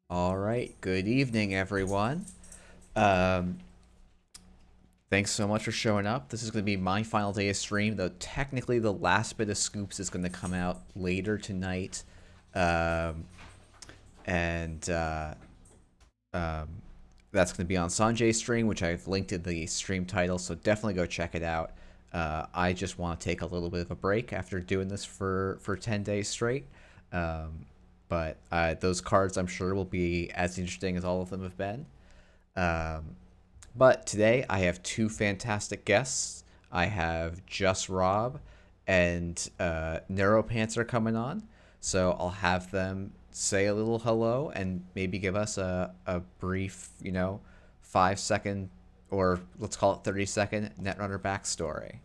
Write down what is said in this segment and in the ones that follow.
All right, good evening, everyone. Um, Thanks so much for showing up. This is going to be my final day of stream, though technically the last bit of scoops is going to come out later tonight. Um, and um, that's going to be on Sanjay's stream, which I've linked in the stream title, so definitely go check it out. I just want to take a little bit of a break after doing this for 10 days straight. Um, but those cards, I'm sure, will be as interesting as all of them have been. Um, but today I have two fantastic guests. I have Just Rob and Neuropanther coming on. So I'll have them say a little hello and maybe give us a brief, 5 second or let's call it 30-second Netrunner backstory.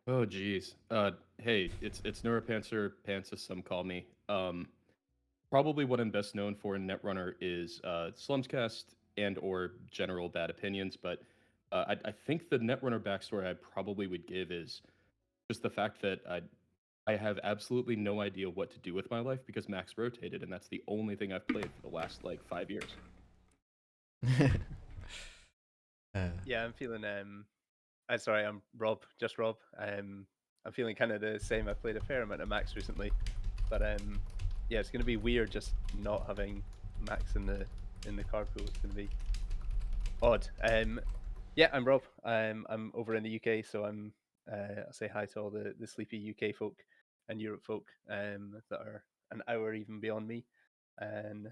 Oh geez. Hey, it's Neuropanzer, Pants as some call me. Probably what I'm best known for in Netrunner is Slumscast and or general bad opinions, but I think the Netrunner backstory I probably would give is just the fact that I have absolutely no idea what to do with my life because Max rotated, and that's the only thing I've played for the last like 5 years. uh, Yeah, I'm feeling sorry, I'm Rob, just Rob. I'm feeling kind of the same. I've played a fair amount of Max recently, but yeah, it's gonna be weird just not having Max in the card pool. It's gonna be odd. Yeah, I'm Rob. I'm over in the UK, so I'll say hi to all the sleepy UK folk and Europe folk that are an hour even beyond me. And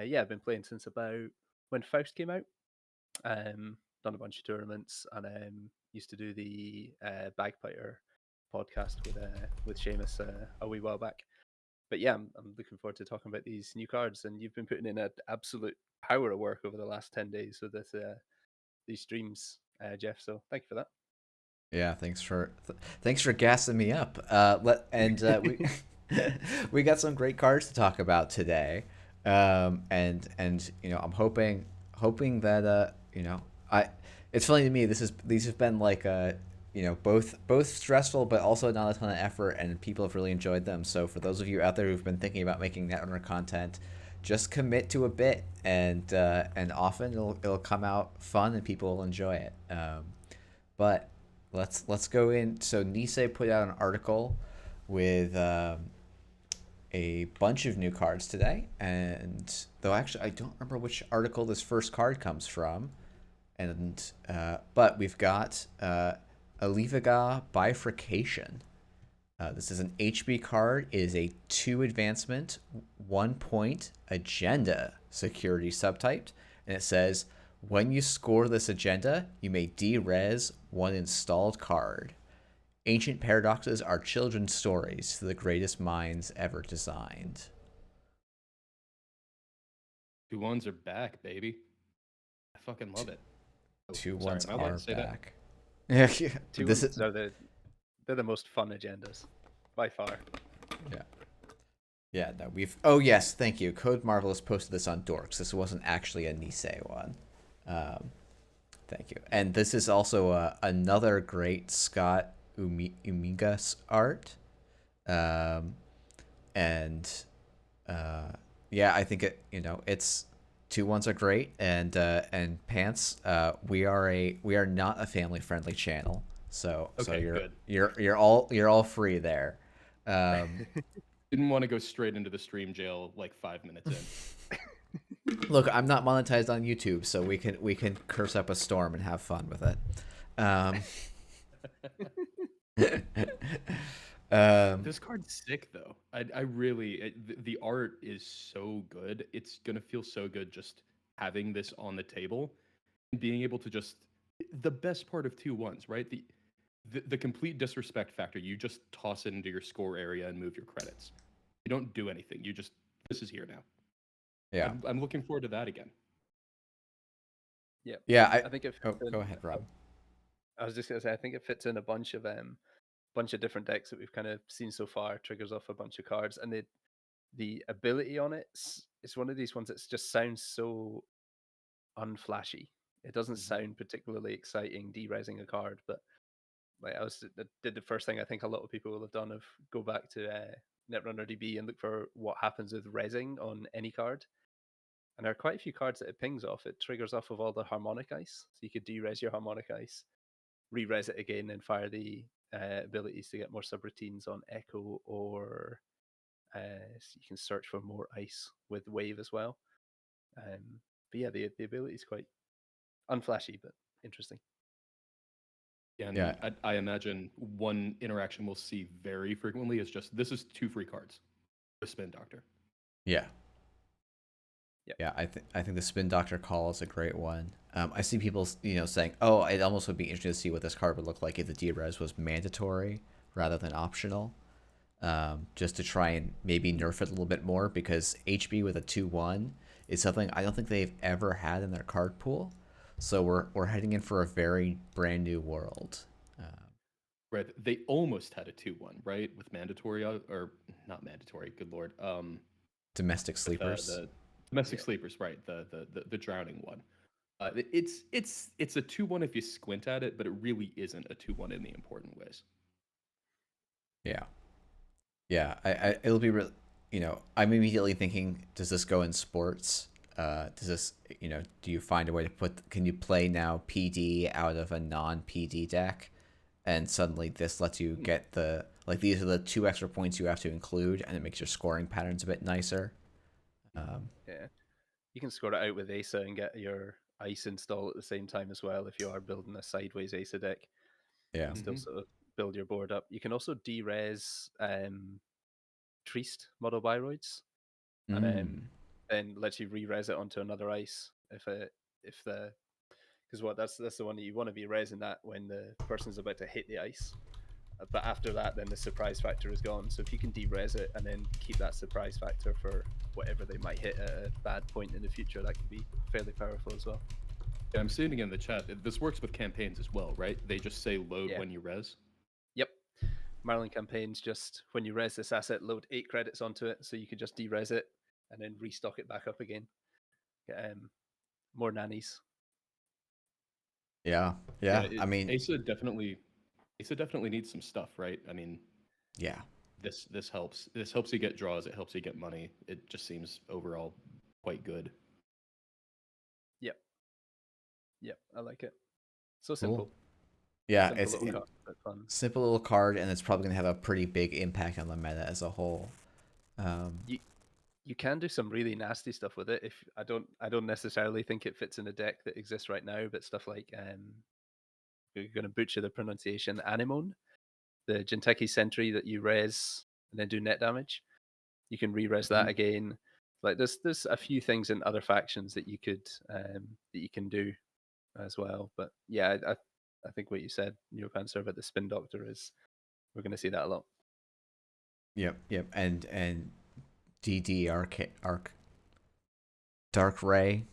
yeah, I've been playing since about when Faust came out. Done a bunch of tournaments and used to do the Bagpiper podcast with Seamus a wee while back. But yeah, I'm looking forward to talking about these new cards, and you've been putting in an absolute power of work over the last 10 days with these streams, Jeff. So thank you for that. yeah, thanks for gassing me up. We we got some great cards to talk about today. And I'm hoping that I it's funny to me, these have been like both stressful but also not a ton of effort, and people have really enjoyed them. So for those of you out there who've been thinking about making Netrunner content, just commit to a bit, and often it'll come out fun and people will enjoy it. But let's go in. So Nisei put out an article with a bunch of new cards today, and though actually I don't remember which article this first card comes from, and but we've got Alivaga Bifurcation. This is an HB card. It is a 2 advancement, 1 point agenda security subtyped, and it says when you score this agenda, you may derez one installed card. Ancient paradoxes are children's stories to the greatest minds ever designed. 2-1s are back, baby. I fucking love it. Oh, Two sorry, ones am I allowed are to say that? back. Yeah, Two this ones is are they're the most fun agendas by far. yeah. Yeah, no, we've. Oh yes, thank you. Code Marvelous posted this on Dorks. This wasn't actually a Nisei one. Um, Thank you. And this is also another great Scott Umigas art. Um, and yeah, I think it's two ones are great, and Pants. We are not a family friendly channel, so Okay, you're good. you're you're all free there. Um, Didn't want to go straight into the stream jail like 5 minutes in. Look, I'm not monetized on YouTube, so we can curse up a storm and have fun with it. Um, um, This card's sick though. I really the art is so good. It's gonna feel so good just having this on the table and being able to just the best part of 2-1s, right? The complete disrespect factor. You just toss it into your score area and move your credits. You don't do anything. You just this is here now. yeah, I'm looking forward to that again. Yeah, yeah. I think it Oh, fits go in. ahead, Rob. I was just gonna say I think it fits in a bunch of different decks that we've kind of seen so far. Triggers off a bunch of cards, and the ability on it's one of these ones that just sounds so unflashy. It doesn't Mhm. sound particularly exciting derezzing a card, but like I did the first thing I think a lot of people will have done of go back to Netrunner DB and look for what happens with rezzing on any card. And there are quite a few cards that it pings off. It triggers off of all the harmonic ice. So you could de-res your harmonic ice, re-res it again, and fire the abilities to get more subroutines on Echo, or you can search for more ice with Wave as well. But yeah, the ability is quite unflashy, but interesting. Yeah, and Yeah. I imagine one interaction we'll see very frequently is just this is 2 free cards with Spin Doctor. Yeah. Yep. Yeah, I think the Spin Doctor call is a great one. I see people, saying, "Oh, it almost would be interesting to see what this card would look like if the D-Res was mandatory rather than optional." Just to try and maybe nerf it a little bit more, because HB with a 2/1 is something I don't think they've ever had in their card pool. So we're heading in for a very brand new world. Right. They almost had a 2/1, right? With mandatory or not mandatory, good lord. Domestic With sleepers. the domestic sleepers, right? The drowning one. It's a 2/1 if you squint at it, but it really isn't a 2/1 in the important ways. Yeah. Yeah, it'll be real. I'm immediately thinking, does this go in sports? Does this, do you find a way to can you play now PD out of a non-PD deck? And suddenly this lets you get these are the 2 extra points you have to include, and it makes your scoring patterns a bit nicer. Yeah, you can score it out with Asa and get your ice install at the same time as well if you are building a sideways Asa deck. Yeah. And still sort of build your board up. You can also de-res Treast model Biroids, and then lets you re-res it onto another ice because that's the one that you want to be resing that when the person's about to hit the ice. But after that, then the surprise factor is gone. So if you can de-res it and then keep that surprise factor for whatever they might hit at a bad point in the future, that could be fairly powerful as well. Yeah, I'm seeing it in the chat. This works with campaigns as well, right? They just say load when you res. Yep. Marlin campaigns, just when you res this asset, load 8 credits onto it, so you could just de-res it and then restock it back up again. More nannies. Yeah. I mean, Asa definitely needs some stuff, right? I mean, yeah. This helps. This helps you get draws. It helps you get money. It just seems overall quite good. Yep. I like it. So simple. Cool. Yeah, simple it's little card, but fun. Simple little card, and it's probably gonna have a pretty big impact on the meta as a whole. You can do some really nasty stuff with it. If I don't necessarily think it fits in a deck that exists right now, but stuff like you're gonna butcher the pronunciation, Anemone, the Jinteki Sentry that you res and then do net damage. You can re-res that again. Like there's a few things in other factions that you could that you can do as well. But yeah, I think what you said, Neuropanzer, about the Spin Doctor is we're going to see that a lot. Yep, and DD Arc Dark Ray.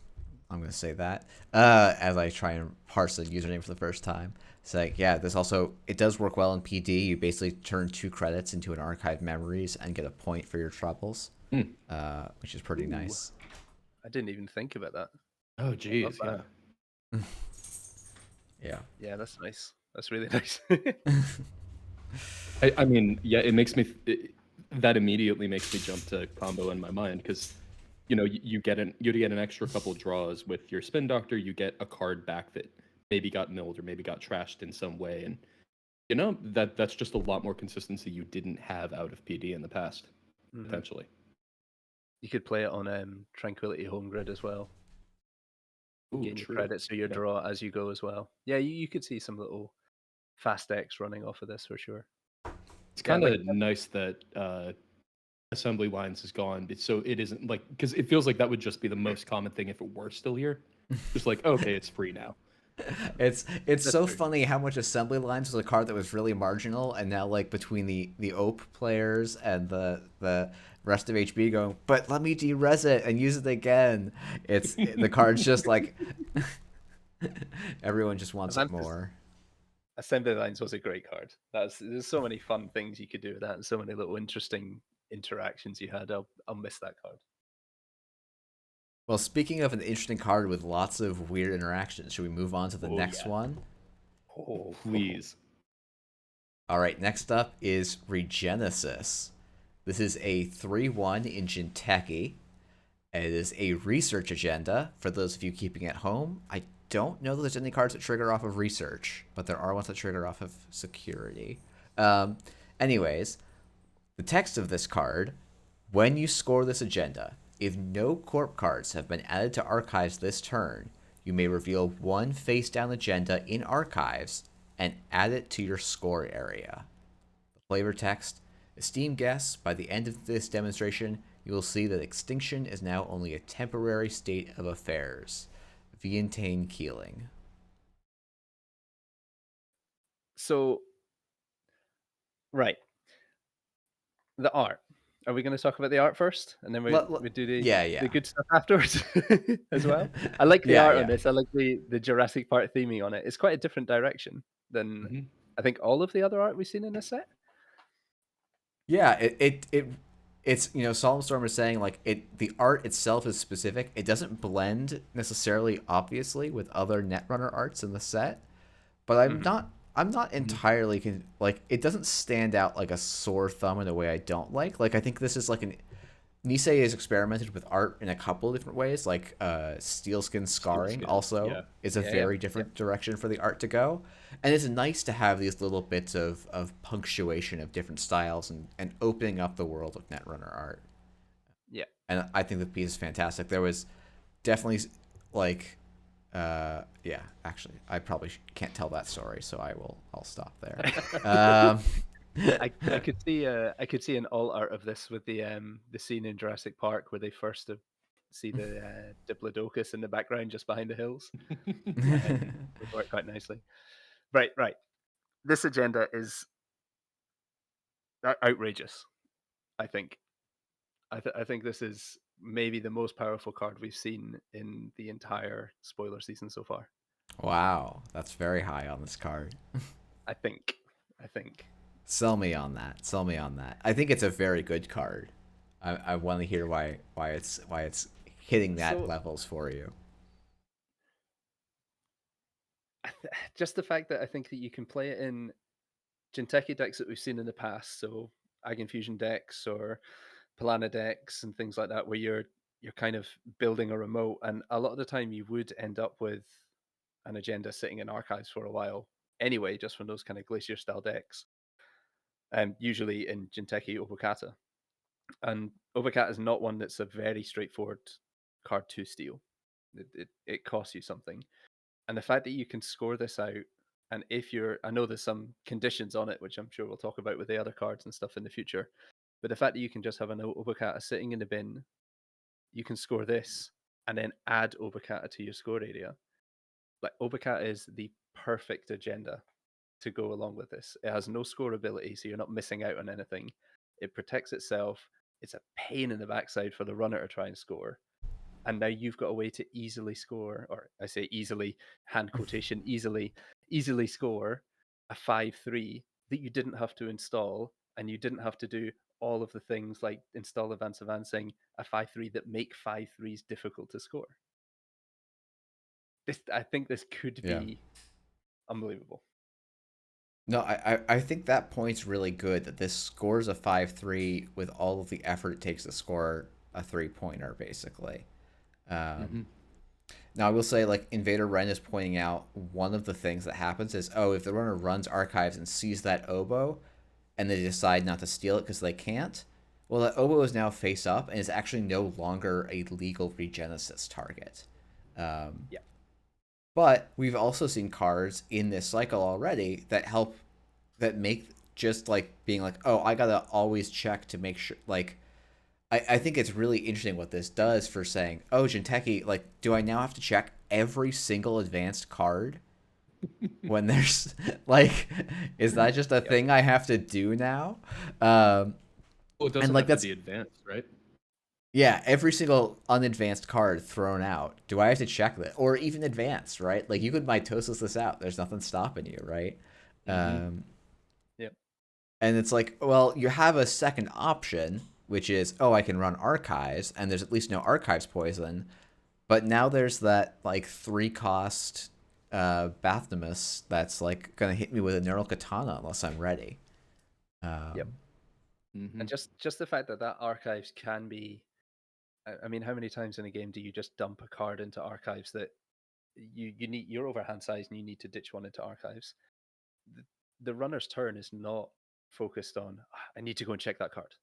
I'm gonna say that as I try and parse the username for the first time. It's like, yeah, it does work well in PD. You basically turn 2 credits into an archived memories and get a point for your troubles, which is pretty nice. I didn't even think about that. Oh, geez, yeah. Yeah, that's nice. That's really nice. I mean, yeah, that immediately makes me jump to combo in my mind because, you get an extra couple draws with your Spin Doctor. You get a card back that maybe got milled or maybe got trashed in some way, and that's just a lot more consistency you didn't have out of PD in the past, potentially. You could play it on Tranquility Home Grid as well. Gain your credits or your draw as you go as well. Yeah, you could see some little fast decks running off of this for sure. It's kind of nice that assembly lines is gone, so it isn't like, because it feels like that would just be the most common thing if it were still here. Just like, okay, it's free now. It's so funny how much assembly lines was a card that was really marginal, and now like between the OP players and the rest of HB going, but let me de-res it and use it again. The card's just like everyone just wants it more. Assembly lines was a great card. There's so many fun things you could do with that, and so many little interesting interactions you had. I'll miss that card. Well, speaking of an interesting card with lots of weird interactions, should we move on to the next one? Oh, please. All right, next up is Regenesis. This is a 3/1 in Jinteki, It is a research agenda. For those of you keeping at home, I don't know that there's any cards that trigger off of research, but there are ones that trigger off of security. Anyways, the text of this card: when you score this agenda, if no corp cards have been added to archives this turn, you may reveal one face down agenda in archives and add it to your score area. The flavor text: esteemed guests, by the end of this demonstration, you will see that extinction is now only a temporary state of affairs. Vientane Keeling. So, right. The art. Are we going to talk about the art first, and then we do yeah. the good stuff afterwards as well? I like the Yeah, art yeah. on this. I like the Jurassic Park theming on it. It's quite a different direction than Mhm. I think all of the other art we've seen in this set. Yeah, it's Solemn Storm is saying like the art itself is specific. It doesn't blend necessarily obviously with other Netrunner arts in the set, but I'm not entirely like it doesn't stand out like a sore thumb in a way I don't like. Like I think this is like an Nisei has experimented with art in a couple of different ways. Like Steelskin Scarring Sealskin, also yeah. is a Yeah, very yeah. different direction for the art to go. And it's nice to have these little bits of punctuation of different styles and opening up the world of Netrunner art. Yeah. And I think the piece is fantastic. There was definitely like yeah, actually I probably can't tell that story, so I'll stop there. I could see an alt art of this with the scene in Jurassic Park where they first see the Diplodocus in the background just behind the hills. Would work quite nicely. Right. This agenda is outrageous. I think. I think this is maybe the most powerful card we've seen in the entire spoiler season so far. Wow, that's very high on this card. I think. Sell me on that. Sell me on that. I think it's a very good card. I want to hear why it's hitting that So- levels for you. Just the fact that I think that you can play it in Jinteki decks that we've seen in the past, so Ag Infusion decks or Pilana decks and things like that, where you're kind of building a remote, and a lot of the time you would end up with an agenda sitting in archives for a while anyway, just from those kind of Glacier style decks. Usually in Jinteki Obokata. And Obokata is not one that's a very straightforward card to steal. It costs you something. And the fact that you can score this out, and if I know there's some conditions on it, which I'm sure we'll talk about with the other cards and stuff in the future, but the fact that you can just have an Obokata sitting in the bin, you can score this, and then add Obokata to your score area. Like, Obokata is the perfect agenda to go along with this. It has no score ability, so you're not missing out on anything. It protects itself. It's a pain in the backside for the runner to try and score. And now you've got a way to easily score, or I say easily, hand quotation, easily score a 5/3 that you didn't have to install, and you didn't have to do all of the things like install advancing a 5/3 that make 5/3s difficult to score. I think this could be unbelievable. No, I think that point's really good that this scores a 5/3 with all of the effort it takes to score a 3-pointer, basically. Now, I will say, like, Invader Ren is pointing out one of the things that happens is, if the runner runs archives and sees that oboe and they decide not to steal it because they can't, well, that oboe is now face up and is actually no longer a legal Regenesis target. Yeah. But we've also seen cards in this cycle already that make just like being like, oh, I gotta always check to make sure. Like, I think it's really interesting what this does for saying, oh, Jinteki, like, do I now have to check every single advanced card when there's like, is that just a thing I have to do now? Well, it doesn't like, have to be advanced, right? Yeah, every single unadvanced card thrown out. Do I have to check that? Or even advanced, right? Like, you could mitosis this out. There's nothing stopping you, right? Yep. And it's like, well, you have a second option, which is, I can run archives, and there's at least no archives poison. But now there's that, like, 3-cost Bathnemus that's, like, going to hit me with a Neural Katana unless I'm ready. Yep. And just the fact that archives can be I mean, how many times in a game do you just dump a card into archives that you need, you're over hand size and you need to ditch one into archives? The runner's turn is not focused on, "Ah, I need to go and check that card.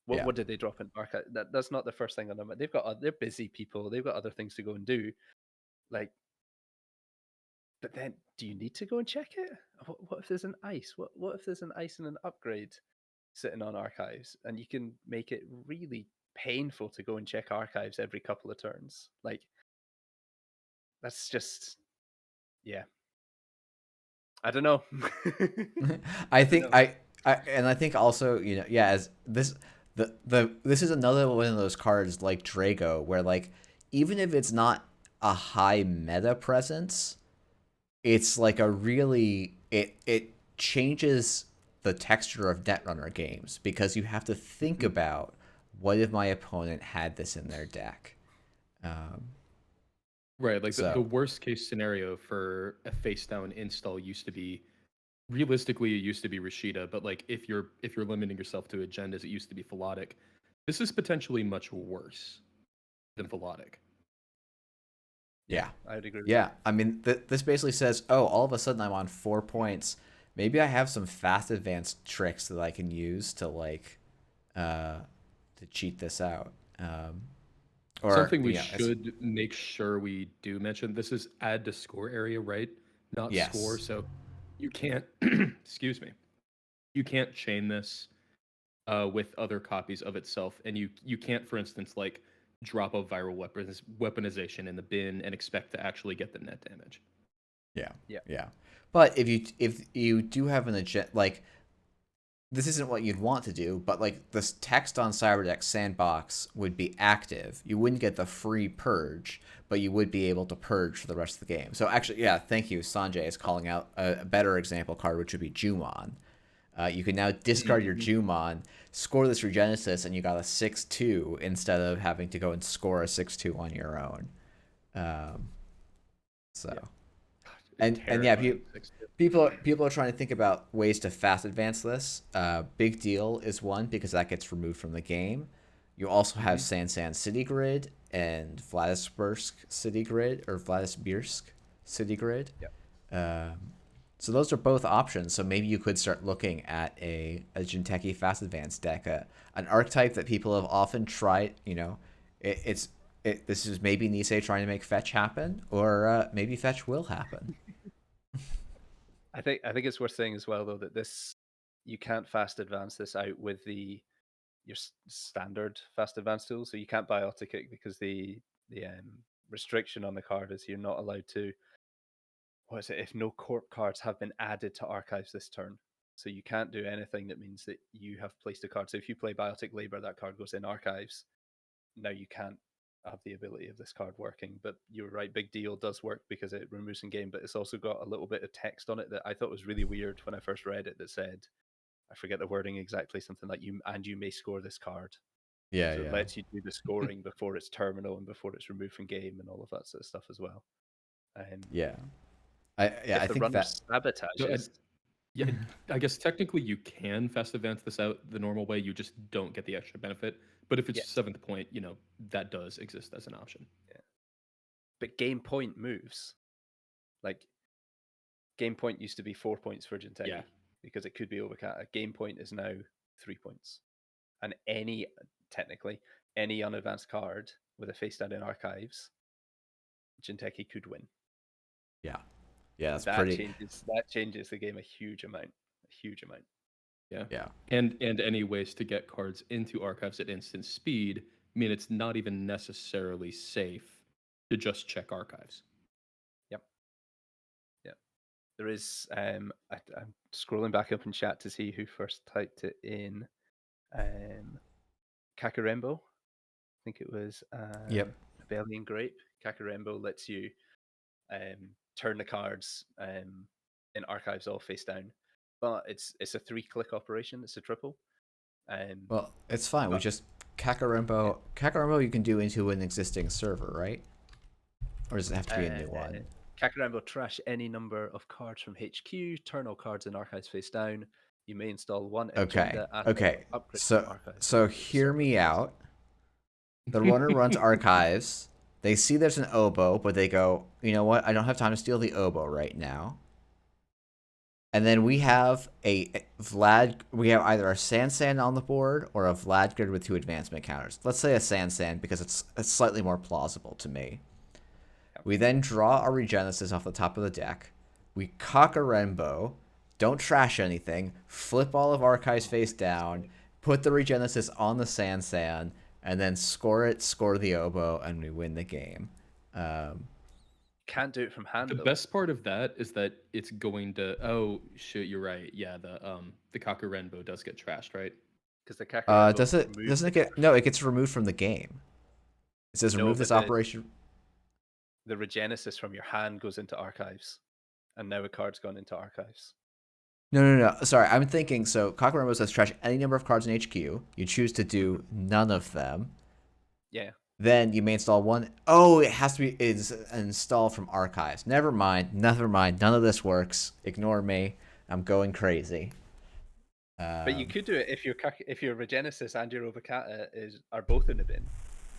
Yeah. What did they drop in archive?" That's not the first thing on them. They're busy people. They've got other things to go and do. Like, but then, do you need to go and check it? What if there's an ice? What if there's an ice and an upgrade sitting on archives, and you can make it really painful to go and check archives every couple of turns? Like, that's just, yeah. I don't know. I think know. I think also, yeah, as this is another one of those cards like Drago where like even if it's not a high meta presence, it's like a really it changes the texture of Netrunner games because you have to think about what if my opponent had this in their deck. Right, like the So worst case scenario for a face down install used to be, realistically it used to be Rashida, but like if you're limiting yourself to agendas, it used to be Philotic. This is potentially much worse than Philotic. yeah. I'd agree with Yeah, I mean, this basically says, oh, all of a sudden I'm on 4 points. Maybe I have some fast advanced tricks that I can use to like, to cheat this out. Or Something we yeah, should make sure we do mention, this is add to score area, right? Not score. yes, So you can't, excuse me, you can't chain this with other copies of itself. And you can't, for instance, like drop a viral weaponization in the bin and expect to actually get the net damage. yeah, Yeah. yeah. But if you do have an agenda, like this isn't what you'd want to do, but like this text on Cyberdeck Sandbox would be active. You wouldn't get the free purge, but you would be able to purge for the rest of the game. So actually, yeah, thank you. Sanjay is calling out a better example card, which would be Jumon. You can now discard your Jumon, score this Regenesis, and you got a 6-2 instead of having to go and score a 6-2 on your own. So, and yeah, Terrifying. people are trying to think about ways to fast advance this. Big Deal is one because that gets removed from the game. You also have Sansan City Grid and Vladisbursk City Grid or Vladisbirsk City Grid. Yeah. So those are both options. So maybe you could start looking at a Jinteki Fast Advance deck, an archetype that people have often tried. This is maybe Nisei trying to make fetch happen, or maybe fetch will happen. I think it's worth saying as well though that you can't fast advance this out with your standard fast advance tool. So you can't biotic it because the restriction on the card is you're not allowed to, what is it, if no corp cards have been added to archives this turn. So you can't do anything that means that you have placed a card. So if you play Biotic Labor, that card goes in archives. Now you can't have the ability of this card working. But you're right, Big Deal does work because it removes in game, but it's also got a little bit of text on it that I thought was really weird when I first read it, that said, I forget the wording exactly, something like you may score this card. Yeah, So it yeah, lets you do the scoring before it's terminal and before it's removed from game and all of that sort of stuff as well. yeah. If I the think runner that sabotages, Yeah, I guess technically you can fast advance this out the normal way. You just don't get the extra benefit. But if it's yes, 7th point, that does exist as an option. yeah. But game point moves. Like game point used to be 4 points for Jinteki Yeah. because it could be overcat. A game point is now 3 points, and technically any unadvanced card with a face down in archives, Jinteki could win. yeah, that's That pretty. changes the game a huge amount. A huge amount. Yeah. Yeah, And any ways to get cards into archives at instant speed mean it's not even necessarily safe to just check archives. Yep. Yep. There is I'm scrolling back up in chat to see who first typed it in. Kakarembo. I think it was Yep. Rebellion Grape. Kakarembo lets you turn the cards in archives all face down, but it's a 3-click operation. It's a triple. Well, it's fine. We But just Kakarembo you can do into an existing server, right? Or does it have to be a new one? Kakarembo trash any number of cards from HQ. Turn all cards in archives face down. You may install one Okay. agenda asset Okay. upgrade So archives. so hear me out. The runner runs archives. They see there's an oboe, but they go, you know what? I don't have time to steal the oboe right now. And then we have a Vlad. We have either a Sand on the board or a Vlad grid with 2 advancement counters. Let's say a Sand because it's slightly more plausible to me. We then draw our Regenesis off the top of the deck. We cock a Renbo. Don't trash anything. Flip all of Archives face down. Put the Regenesis on the Sand, and then score the oboe, and we win the game. Can't do it from hand The though. best part of that is that it's going to. Oh shit, you're right. Yeah, the Kakurenbo does get trashed, right? Because the Kakariko Doesn't it get no? It gets removed from the game. It says No, remove but this operation. the Regenesis from your hand goes into archives, and now a card's gone into archives. No. Sorry, I'm thinking. So Kakarembo says trash any number of cards in HQ. You choose to do none of them. Yeah. Then you may install one. Oh, it has to be is installed from archives. Never mind. None of this works. Ignore me. I'm going crazy. But you could do it if your Regenesis and your Obakata are both in the bin.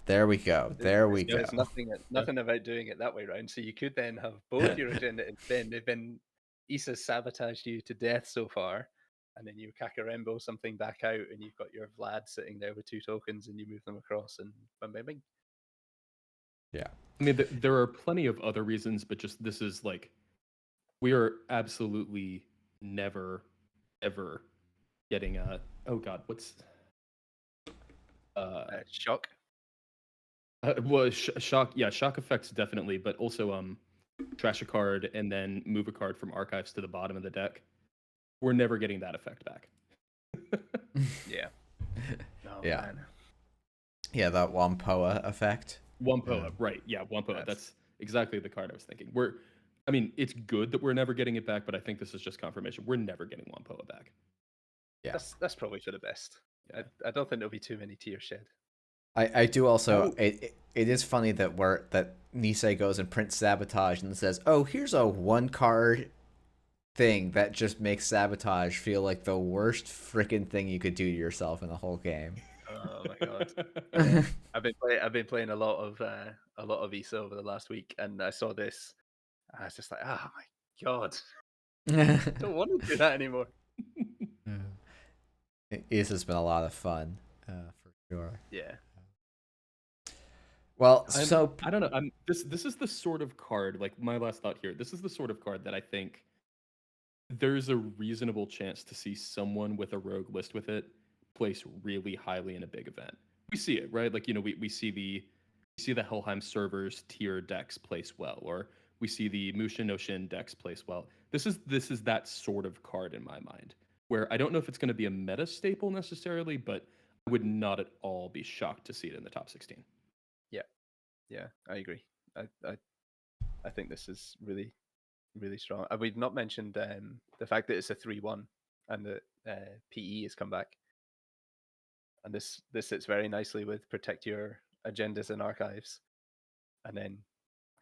There we go. There's nothing about doing it that way around. So you could then have both your agenda in bin. They've been Issa sabotaged you to death so far, and then you Kakarembo something back out, and you've got your Vlad sitting there with 2 tokens, and you move them across, and bang bang bang. Yeah. I mean, there are plenty of other reasons, but just this is like, we are absolutely never, ever getting a. Oh God, what's Shock. well, shock. Yeah, shock effects definitely, but also trash a card and then move a card from archives to the bottom of the deck. We're never getting that effect back. Yeah. Oh, Yeah. Man. Yeah, that Wampoa effect. Wampoa, right? Yeah, Wampoa. That's exactly the card I was thinking. I mean, it's good that we're never getting it back, but I think this is just confirmation. We're never getting Wampoa back. Yeah. That's probably for the best. Yeah. I don't think there'll be too many tears shed. I do also. It is funny that Nisei goes and prints Sabotage and says, "Oh, here's a 1-card thing that just makes Sabotage feel like the worst freaking thing you could do to yourself in the whole game." Oh my God! I've been playing a lot of Issa over the last week, and I saw this. And I was just like, oh my God! I don't want to do that anymore. It has been a lot of fun, for sure. Yeah. Well, I don't know. This is the sort of card. Like my last thought here. This is the sort of card that I think there's a reasonable chance to see someone with a rogue list with it place really highly in a big event. We see it, right? Like, we see the Helheim servers tier decks place well, or we see the Mushin no Shin decks place well. This is that sort of card in my mind, where I don't know if it's going to be a meta staple necessarily, but I would not at all be shocked to see it in the top 16. Yeah, I agree. I think this is really, really strong. We've not mentioned the fact that it's a 3-1 and that PE has come back. And this sits very nicely with protect your agendas and archives. And then,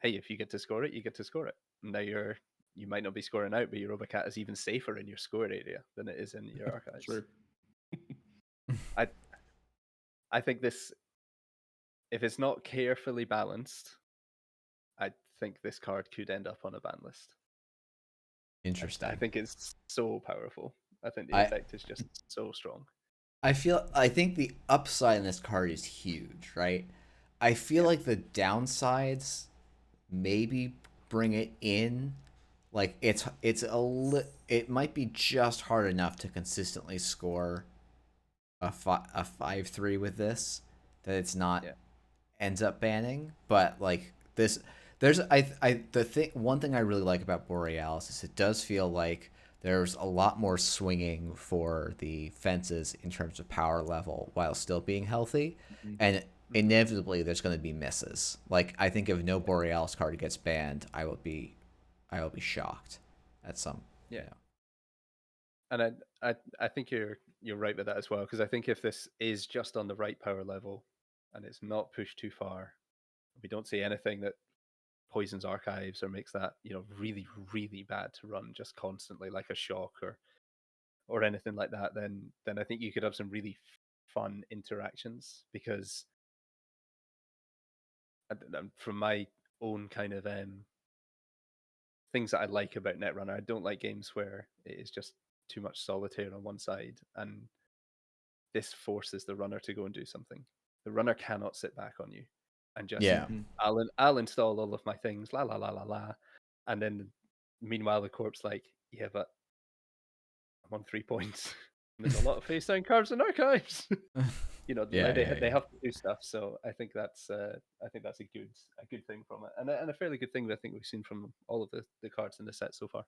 hey, if you get to score it, you get to score it. And now you might not be scoring out, but your Obacat is even safer in your score area than it is in your archives. Sure. I think this, if it's not carefully balanced, I think this card could end up on a ban list. Interesting. I think it's so powerful. I think the effect is just so strong. I think the upside in this card is huge, right? I feel like the downsides maybe bring it in. Like it might be just hard enough to consistently score a 5-3 with this that it's not ends up banning, but like this one thing I really like about Borealis is it does feel like there's a lot more swinging for the fences in terms of power level while still being healthy, and inevitably there's going to be misses. Like I think if no Borealis card gets banned, I will be shocked at some. Yeah. And I think you're right with that as well, because I think if this is just on the right power level and it's not pushed too far, we don't see anything that poisons archives or makes that really, really bad to run just constantly, like a shock or anything like that, then I think you could have some really fun interactions, because from my own kind of things that I like about Netrunner, I don't like games where it is just too much solitaire on one side, and this forces the runner to go and do something. The runner cannot sit back on you and just Yeah. Mhm. I'll install all of my things, la la la la la, and then meanwhile the corpse like, yeah, but I'm on 3 points. There's a lot of face down cards and archives. Yeah, Like yeah, they yeah. have to do stuff. So I think that's a good thing from it, and a fairly good thing that I think we've seen from all of the cards in the set so far.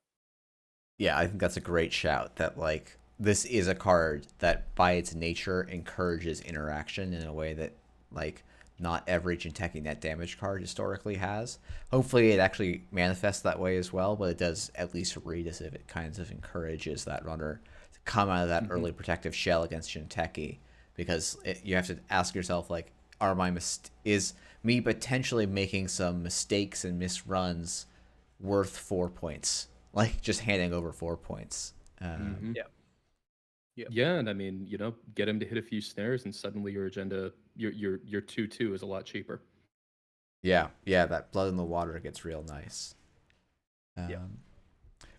Yeah, I think that's a great shout that like this is a card that by its nature encourages interaction in a way that like not every Jinteki net damage card historically has. Hopefully it actually manifests that way as well, but it does at least read as if it kind of encourages that runner to come out of that early protective shell against Jinteki, because you have to ask yourself like, is me potentially making some mistakes and misruns worth 4 points? Like just handing over 4 points. Mhm. Yeah. Yeah. Yeah, and I mean, get him to hit a few snares, and suddenly your agenda, your 2/2 is a lot cheaper. Yeah, yeah, that blood in the water gets real nice. Yeah.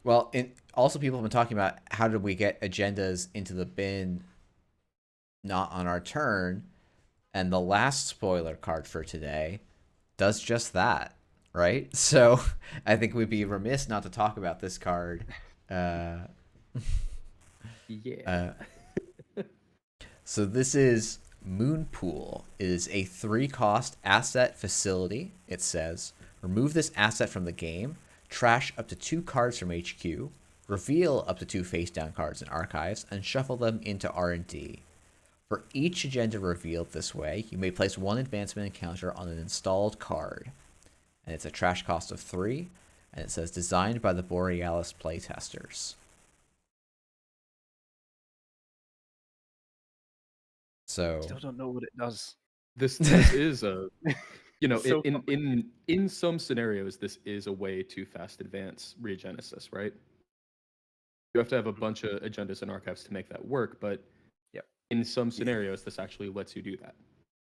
Well, also people have been talking about how did we get agendas into the bin not on our turn, and the last spoiler card for today does just that, right? So I think we'd be remiss not to talk about this card. Uh, Yeah. So this is Moonpool. It is a 3-cost asset facility. It says remove this asset from the game, trash up to 2 cards from HQ, reveal up to 2 face down cards in archives, and shuffle them into R&D. For each agenda revealed this way, you may place 1 advancement encounter on an installed card. And it's a trash cost of 3, and it says designed by the Borealis playtesters. So Still don't know what it does. This is a So in some scenarios this is a way to fast advance Regenesis, right? You have to have a bunch of agendas and archives to make that work, but Yep. in some scenarios this actually lets you do that.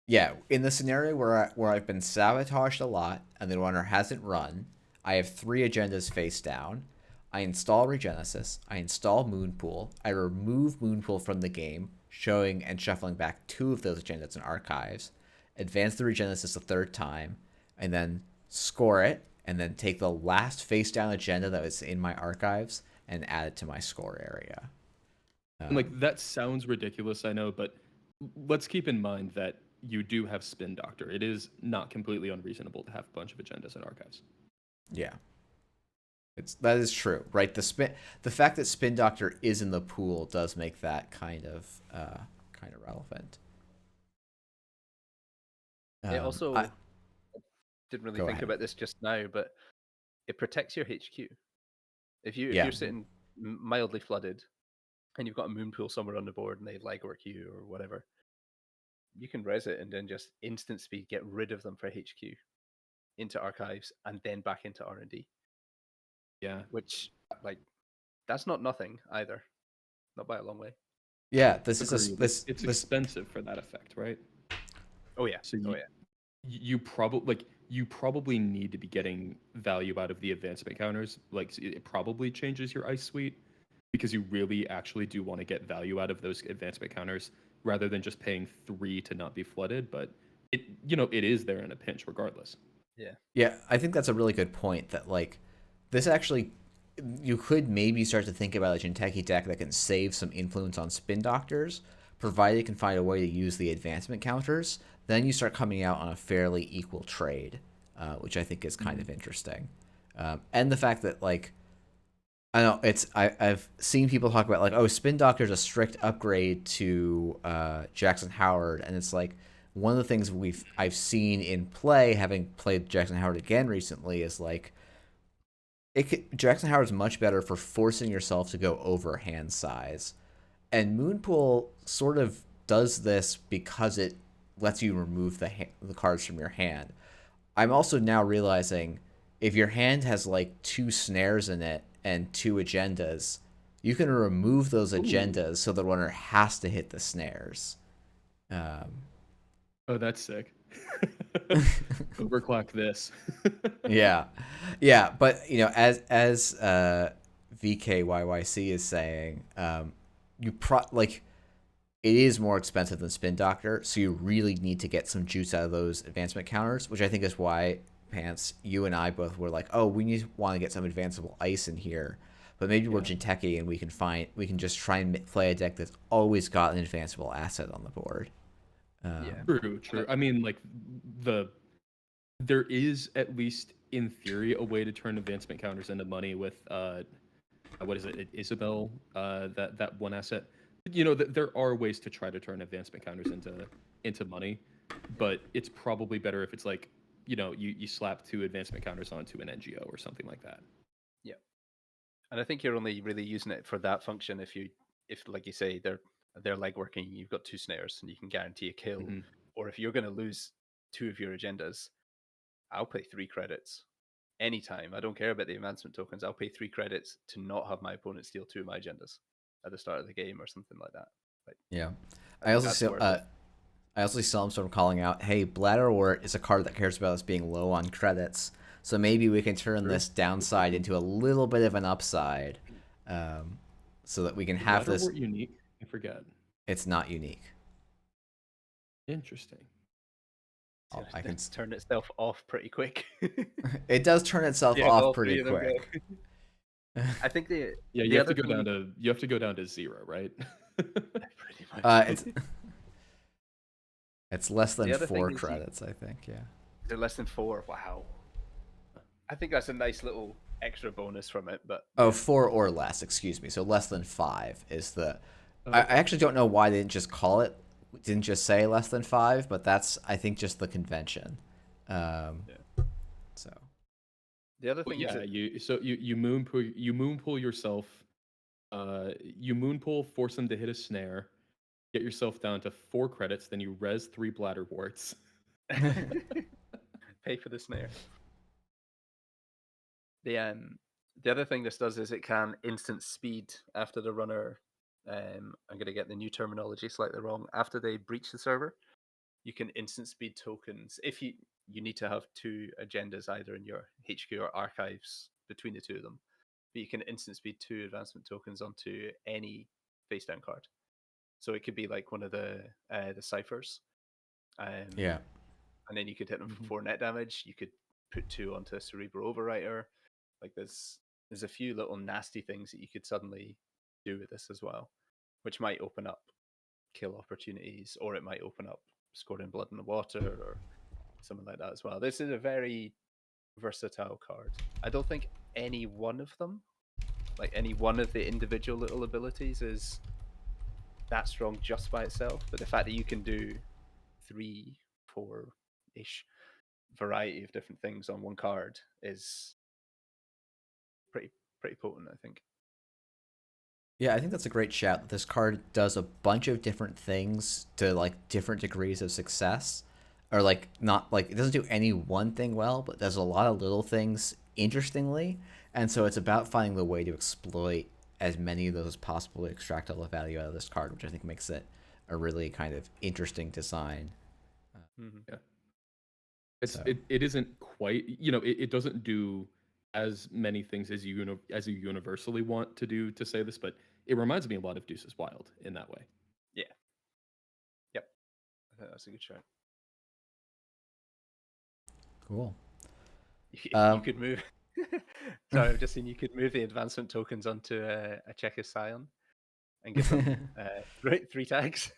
yeah, in the scenario where I've been sabotaged a lot and the runner hasn't run, I have 3 agendas face down. I install Regenesis, I install Moonpool, I remove Moonpool from the game, showing and shuffling back 2 of those agendas and archives, advance the Regenesis a 3rd time, and then score it, and then take the last face down agenda that was in my archives and add it to my score area. Like that sounds ridiculous, I know, but let's keep in mind that you do have Spin Doctor. It is not completely unreasonable to have a bunch of agendas and archives. Yeah. That is true, right? The fact that Spin Doctor is in the pool does make that kind of relevant. It also didn't really Go think ahead. about this just now, but it protects your HQ. If Yeah. you're sitting mildly flooded and you've got a moon pool somewhere on the board and they legwork you or whatever, you can res it and then just instant speed get rid of them for HQ into archives and then back into R&D. Yeah. Which like that's not nothing either. Not by a long way. Yeah, Agreed. It's expensive for that effect, right? Oh yeah. So Oh yeah. you probably need to be getting value out of the advancement counters. Like it probably changes your ice suite because you really actually do want to get value out of those advancement counters rather than just paying 3 to not be flooded. But it is there in a pinch regardless. Yeah. Yeah, I think that's a really good point that like this actually you could maybe start to think about a Jinteki deck that can save some influence on Spin Doctors, provided it can find a way to use the advancement counters. Then you start coming out on a fairly equal trade, which I think is kind of interesting. And the fact that like I know I've seen people talk about like, oh, Spin Doctor's a strict upgrade to Jackson Howard, and it's like one of the things I've seen in play, having played Jackson Howard again recently, is like Jackson Howard's much better for forcing yourself to go over hand size, and Moonpool sort of does this because it lets you remove the cards from your hand. I'm also now realizing if your hand has like 2 snares in it and 2 agendas, you can remove those agendas so the runner has to hit the snares. Oh, that's sick. Overclock this. Yeah, yeah, but you know, as VKYYC is saying, like it is more expensive than Spin Doctor, so you really need to get some juice out of those advancement counters, which I think is why Pants, you and I both were like, oh, we want to get some advanceable ice in here, but maybe we're Yeah. Jinteki and we can just try and play a deck that's always got an advanceable asset on the board. Yeah. True, true. I mean, like the there is at least in theory a way to turn advancement counters into money with what is it, Isabel? That one asset. You know, there are ways to try to turn advancement counters into money, but it's probably better if it's like, you know, you slap 2 advancement counters onto an NGO or something like that. Yeah. And I think you're only really using it for that function if like you say they're leg working, you've got 2 snares and you can guarantee a kill. Hmm. Or if you're going to lose 2 of your agendas, I'll pay 3 credits anytime. I don't care about the advancement tokens. I'll pay 3 credits to not have my opponent steal 2 of my agendas at the start of the game or something like that. Like, Yeah, I I think also that's see, worth it. I also see some sort of calling out, hey, Bladderwort is a card that cares about us being low on credits. So maybe we can turn True. this downside into a little bit of an upside, so that we can Is have this. Ladderwort unique? I forget. It's not unique. Interesting. I can. Turn itself off pretty quick. It does turn itself Yeah, off all pretty 3 of them go. quick. I think Yeah, the you have other to go thing down to 0, right? pretty much. It's it's less than The other thing 4 is credits, I think. Yeah. they're less than 4. Wow. I think that's a nice little extra bonus from it, but Oh, 4 or less. Excuse me. So less than 5 is the. I Okay. actually don't know why they didn't just call it. Didn't just say less than 5, but that's I think just the convention. Yeah. So. the other Well, thing is yeah, that you moon pool yourself. You moon pool, force them to hit a snare, get yourself down to 4 credits, then you res 3 bladder warts. pay for the snare. The other thing this does is it can instant speed after the runner. I'm going to get the new terminology slightly wrong. After they breach the server, you can instant speed tokens. If you need to have 2 agendas either in your HQ or archives between the 2 of them, but you can instant speed 2 advancement tokens onto any face down card. So it could be like one of the ciphers, Yeah. and then you could hit them for Mhm. 4 net damage. You could put 2 onto a Cerebral Overwriter. Like there's a few little nasty things that you could suddenly do with this as well, which might open up kill opportunities, or it might open up scoring blood in the water or something like that as well. This is a very versatile card. I don't think any one of them, like any one of the individual little abilities, is that strong just by itself. But the fact that you can do 3, 4-ish variety of different things on one card is pretty potent, I think. Yeah, I think that's a great shout. This card does a bunch of different things to like different degrees of success. Or like not like it doesn't do any one thing well, but does a lot of little things interestingly. And so it's about finding the way to exploit as many of those as possible to extract all the value out of this card, which I think makes it a really kind of interesting design. Mm-hmm. It's So it isn't quite, you know, it doesn't do as many things as as you universally want to do to say this, but it reminds me a lot of Deuces Wild in that way. Yeah. Yep. I think that's a good shout. cool. You could move. Sorry, I've just seen you could move the advancement tokens onto a Checker Scion and give them 3 tags.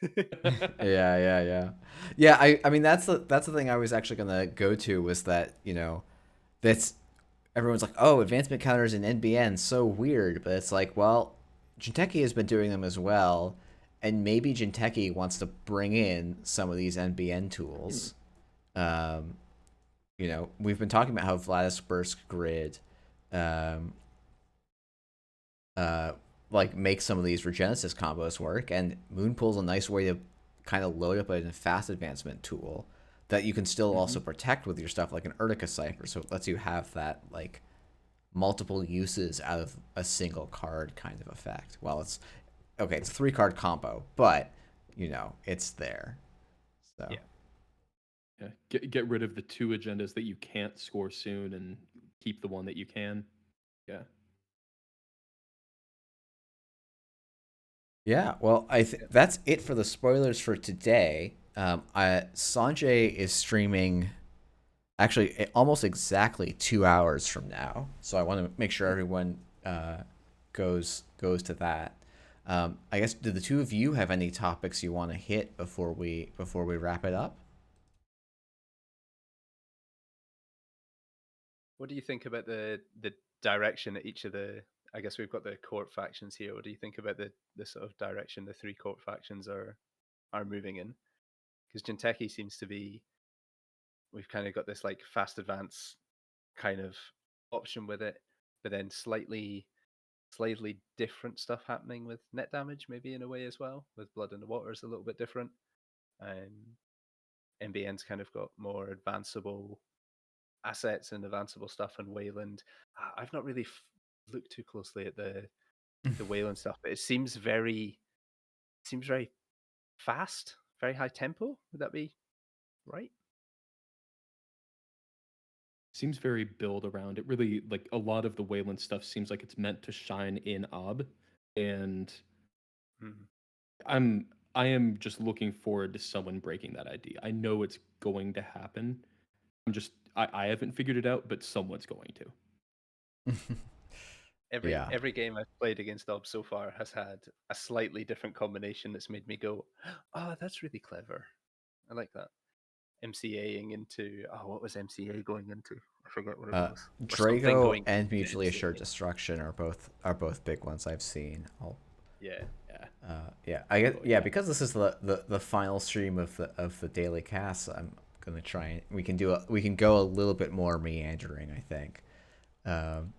Yeah. I mean that's the thing I was actually gonna go to was that that's everyone's like, oh, advancement counters in NBN so weird, but it's like, well, Jinteki has been doing them as well, and maybe Jinteki wants to bring in some of these NBN tools. We've been talking about how Vladisbursk Grid, um, like make some of these Regenesis combos work, and Moonpool's a nice way to kind of load up a fast advancement tool that you can still also protect with your stuff like an Urtica Cipher, so it lets you have that like multiple uses out of a single card kind of effect. Well, it's a 3-card combo, but it's there. So Yeah. Yeah, get rid of the two agendas that you can't score soon and keep the one that you can. Yeah. Yeah, well, I think Yeah. that's it for the spoilers for today. Sanjay is streaming actually almost exactly 2 hours from now, so I want to make sure everyone goes to that. I guess, do the two of you have any topics you want to hit before we wrap it up? What do you think about the direction that each of the? I guess we've got the court factions here. What do you think about the sort of direction the three court factions are moving in? Because Jinteki seems to be, we've kind of got this like fast advance kind of option with it, but then slightly different stuff happening with net damage, maybe in a way as well. With Blood in the Water is a little bit different. NBN's kind of got more advanceable assets and advanceable stuff, and Wayland. I've not really looked too closely at the Wayland stuff, but it seems very fast, very high tempo. Would that be right? Seems very build around it. Really, like a lot of the Wayland stuff seems like it's meant to shine in Ob, and Mm. I am just looking forward to someone breaking that idea. I know it's going to happen. I haven't figured it out, but someone's going to. Yeah. Every game I've played against Ob so far has had a slightly different combination that's made me go, "Oh, that's really clever. I like that." MCAing into, oh, what was MCA going into? I forget what it Uh, was. Or something Drago going and into mutually assured MCA. destruction are both big ones I've seen. Yeah. Yeah. Yeah, I guess, Oh yeah, yeah. because this is the final stream of the daily cast. I'm gonna try and we can go a little bit more meandering, I think. Um,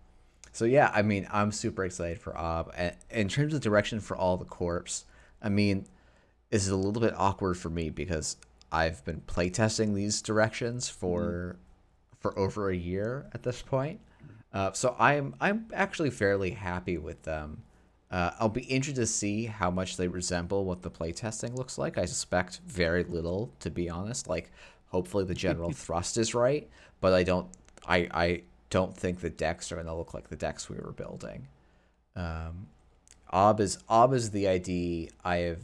so yeah, I mean, I'm super excited for Ob. And in terms of direction for all the corps, I mean, this is a little bit awkward for me because I've been playtesting these directions Mhm. for over a year at this point. So I'm actually fairly happy with them. I'll be interested to see how much they resemble what the playtesting looks like. I suspect very little, to be honest. Like, hopefully the general thrust is right, but I don't think the decks are gonna look like the decks we were building. Um, Ob is the ID I have,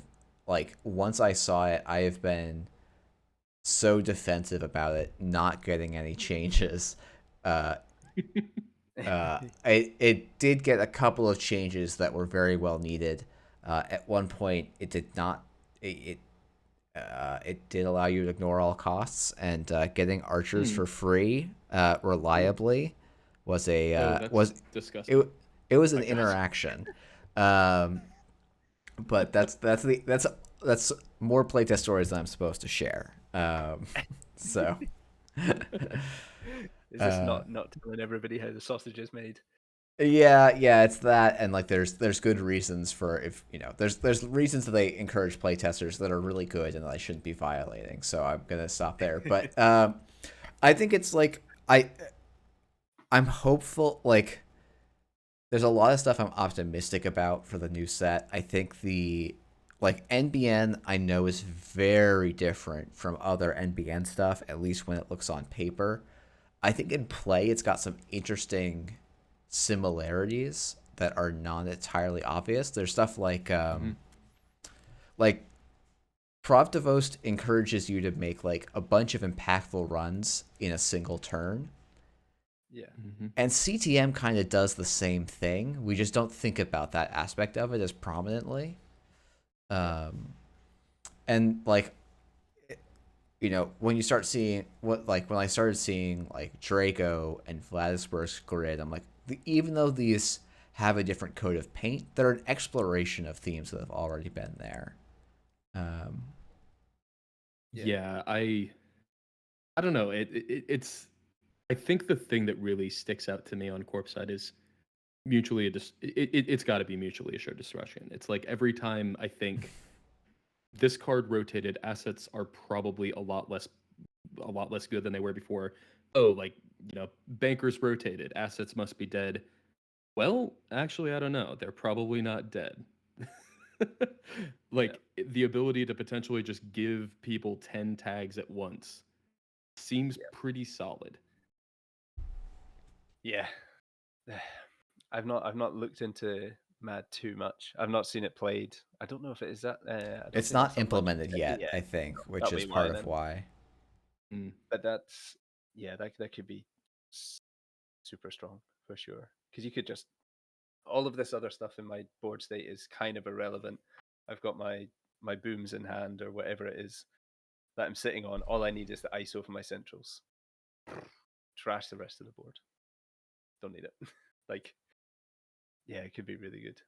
like, once I saw it, I have been so defensive about it not getting any changes. Uh, it did get a couple of changes that were very well needed. At one point, it did not. It did allow you to ignore all costs, and getting archers Hmm. for free Ooh. reliably was a Oh, that's it disgusting. it was an My God. interaction. Um, but that's more playtest stories than I'm supposed to share. So Is this uh, not telling everybody how the sausage is made? yeah, it's that, and like there's good reasons for, if there's reasons that they encourage playtesters that are really good and that I shouldn't be violating. So I'm gonna stop there. But I think it's like I'm hopeful. Like, there's a lot of stuff I'm optimistic about for the new set. I think the like NBN I know is very different from other NBN stuff, at least when it looks on paper. I think in play it's got some interesting similarities that are not entirely obvious. There's stuff Hmm. like Provdevost encourages you to make like a bunch of impactful runs in a single turn. Yeah. Hmm. And CTM kind of does the same thing. We just don't think about that aspect of it as prominently. Yeah. Um, and like, when you start seeing when I started seeing like Draco and Vladisburg's grid, I'm like, even though these have a different coat of paint, they're an exploration of themes that have already been there. Um, Yeah. Yeah, I don't know. It's I think the thing that really sticks out to me on Corpse side is it's got to be mutually assured destruction. It's like every time I think this card rotated, assets are probably a lot less good than they were before. Oh, like, bankers rotated, assets must be dead. Well, actually, I don't know. They're probably not dead. Yeah. Like, the ability to potentially just give people 10 tags at once seems pretty solid. Yeah. I've not looked into Mad too much. I've not seen it played. I don't know if it is that. I don't It's think not it's on much. implemented yet, Yeah, I think, which that'll is be why part of then. why. Mm. But that's that could be super strong for sure. Because you could just all of this other stuff in my board state is kind of irrelevant. I've got my booms in hand or whatever it is that I'm sitting on. All I need is the ISO for my centrals. Trash the rest of the board. Don't need it. Like, yeah, it could be really good.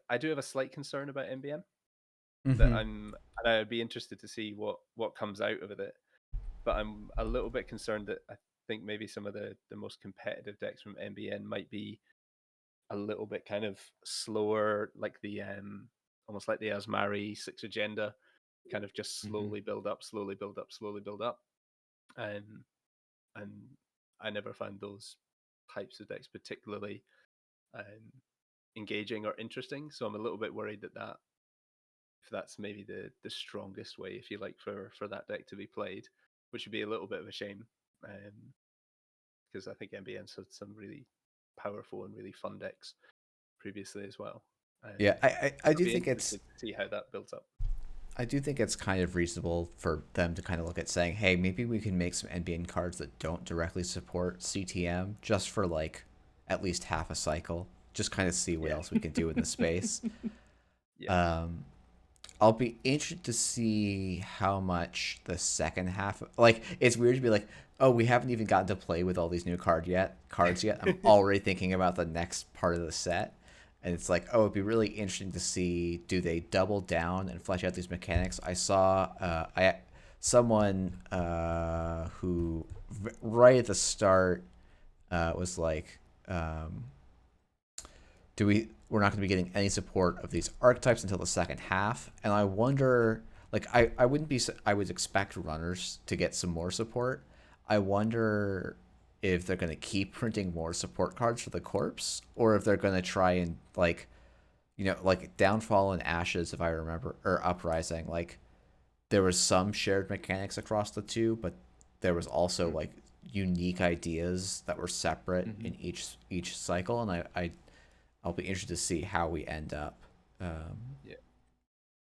I do have a slight concern about MBM that Mhm. and I'd be interested to see what comes out of it. But I'm a little bit concerned that I think maybe some of the most competitive decks from MBN might be a little bit kind of slower, like the almost like the Asmari Six Agenda, kind of just slowly build up, slowly build up, slowly build up. And I never found those types of decks particularly engaging or interesting. So I'm a little bit worried that if that's maybe the strongest way, if you like, for that deck to be played, which would be a little bit of a shame, because I think MBN's had some really powerful and really fun decks previously as well. Yeah, So I I'd do be think it's interested to see how that builds up. I do think it's kind of reasonable for them to kind of look at saying, hey, maybe we can make some NBN cards that don't directly support CTM just for like at least half a cycle. Just kind of see what Yeah. else we can do in the space. Yeah. I'll be interested to see how much the second half. Like, it's weird to be like, oh, we haven't even gotten to play with all these new cards yet. I'm already thinking about the next part of the set, and it's like, oh, it'd be really interesting to see, do they double down and flesh out these mechanics? I saw someone who right at the start was like, we're not going to be getting any support of these archetypes until the second half, and I wonder, like, I wouldn't be, I would expect runners to get some more support. I wonder if they're going to keep printing more support cards for the corpse, or if they're going to try and, like, like Downfall and Ashes, if I remember, or Uprising, like, there was some shared mechanics across the two, but there was also like unique ideas that were separate in each cycle, and I'll be interested to see how we end up. Yeah.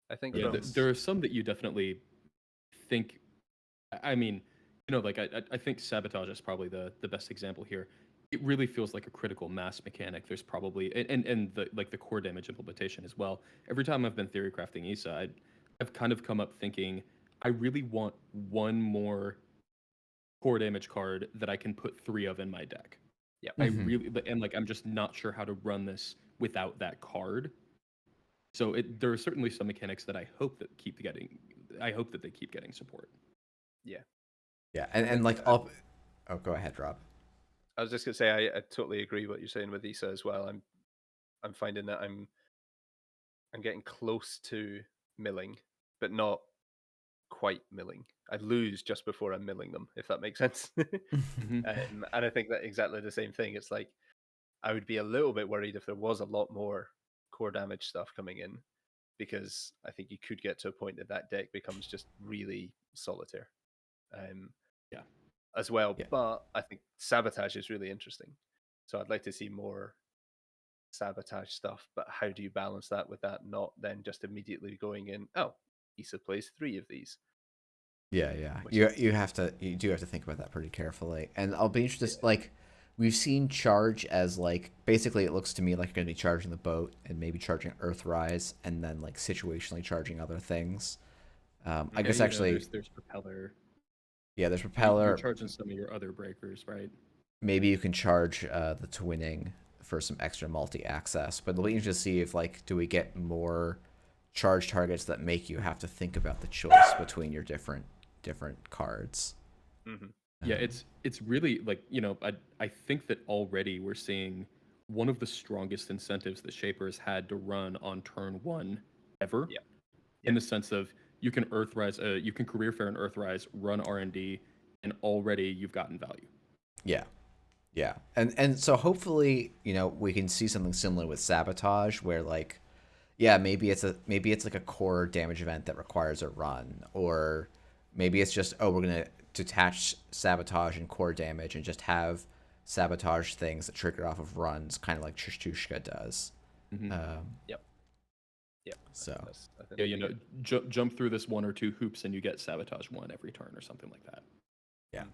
I think Yeah, there are some that you definitely think. I mean, like I think Sabotage is probably the best example here. It really feels like a critical mass mechanic. There's probably and the core damage implementation as well. Every time I've been theory crafting Issa, I've kind of come up thinking I really want one more core damage card that I can put 3 of in my deck. Yeah. I really, and like I'm just not sure how to run this without that card. So there are certainly some mechanics that I hope that they keep getting support. Yeah. Yeah, and like oh, go ahead, Rob. I was just gonna say I totally agree what you're saying with Issa as well. I'm finding that I'm getting close to milling, but not quite milling. I lose just before I'm milling them, if that makes sense. And I think that exactly the same thing. It's like I would be a little bit worried if there was a lot more core damage stuff coming in, because I think you could get to a point that deck becomes just really solitaire. Yeah. As well. Yeah. But I think Sabotage is really interesting. So I'd like to see more Sabotage stuff, but how do you balance that with that not then just immediately going in, oh, Issa plays 3 of these. Yeah, yeah. Which You is- you do have to think about that pretty carefully. And I'll be interested, like, we've seen charge as, like, basically it looks to me like you're going to be charging the boat and maybe charging Earthrise and then, like, situationally charging other things. I guess actually there's Propeller. yeah, there's You're Propeller. charging some of your other breakers, right? Maybe you can charge the twinning for some extra multi-access, but it'll be interesting to see if, like, do we get more charge targets that make you have to think about the choice between your different cards. Yeah, it's really like, I think that already we're seeing one of the strongest incentives that Shapers had to run on turn 1 ever. Yeah. In the sense of you can Earthrise, you can Career Fair and Earthrise, run R&D, and already you've gotten value. Yeah. Yeah. And so hopefully, we can see something similar with Sabotage where, like, yeah, maybe it's like a core damage event that requires a run, or maybe it's just, oh, we're going to detach sabotage and core damage and just have sabotage things that trigger off of runs, kind of like Trishtushka does. Mhm. Yep. So I think Yeah, you know, jump through this 1 or 2 hoops and you get sabotage 1 every turn or something like that. yeah.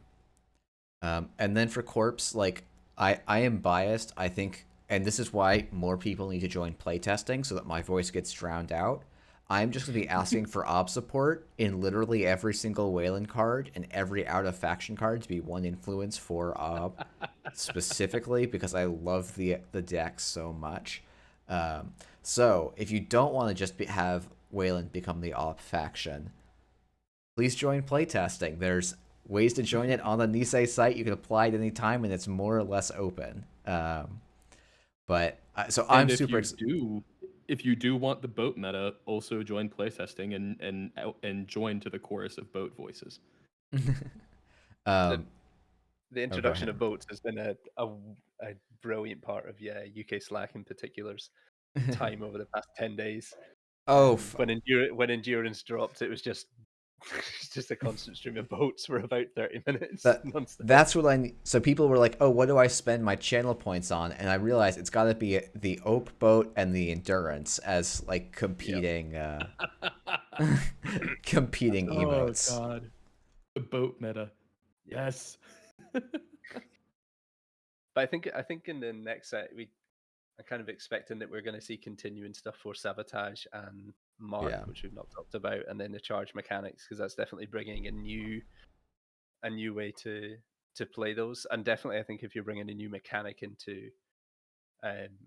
And then for Corpse, like I am biased. I think, and this is why more people need to join playtesting so that my voice gets drowned out. I'm just gonna be asking for ob support in literally every single Wayland card and every out of faction card to be one influence for ob specifically because I love the deck so much. So if you don't want to just have Wayland become the op faction, please join playtesting. There's ways to join it on the Nisei site. You can apply at any time, and it's more or less open. But so I'm And super. if you do want the boat meta, also join playtesting and join to the chorus of boat voices. the Go introduction ahead. of boats has been a brilliant part of UK Slack in particular's time over the past 10 days. Oh, When endurance dropped, it was just it's just a constant stream of boats for about 30 minutes nonstop. that's what I need. So people were like, "Oh, what do I spend my channel points on?" And I realized it's got to be the oak boat and the endurance as like competing, competing emotes. Oh god, the boat meta. Yes. But I think in the next set I'm kind of expecting that we're going to see continuing stuff for sabotage and mark, Yeah. which we've not talked about, and then the charge mechanics, because that's definitely bringing a new way to play those. And definitely, I think if you're bringing a new mechanic into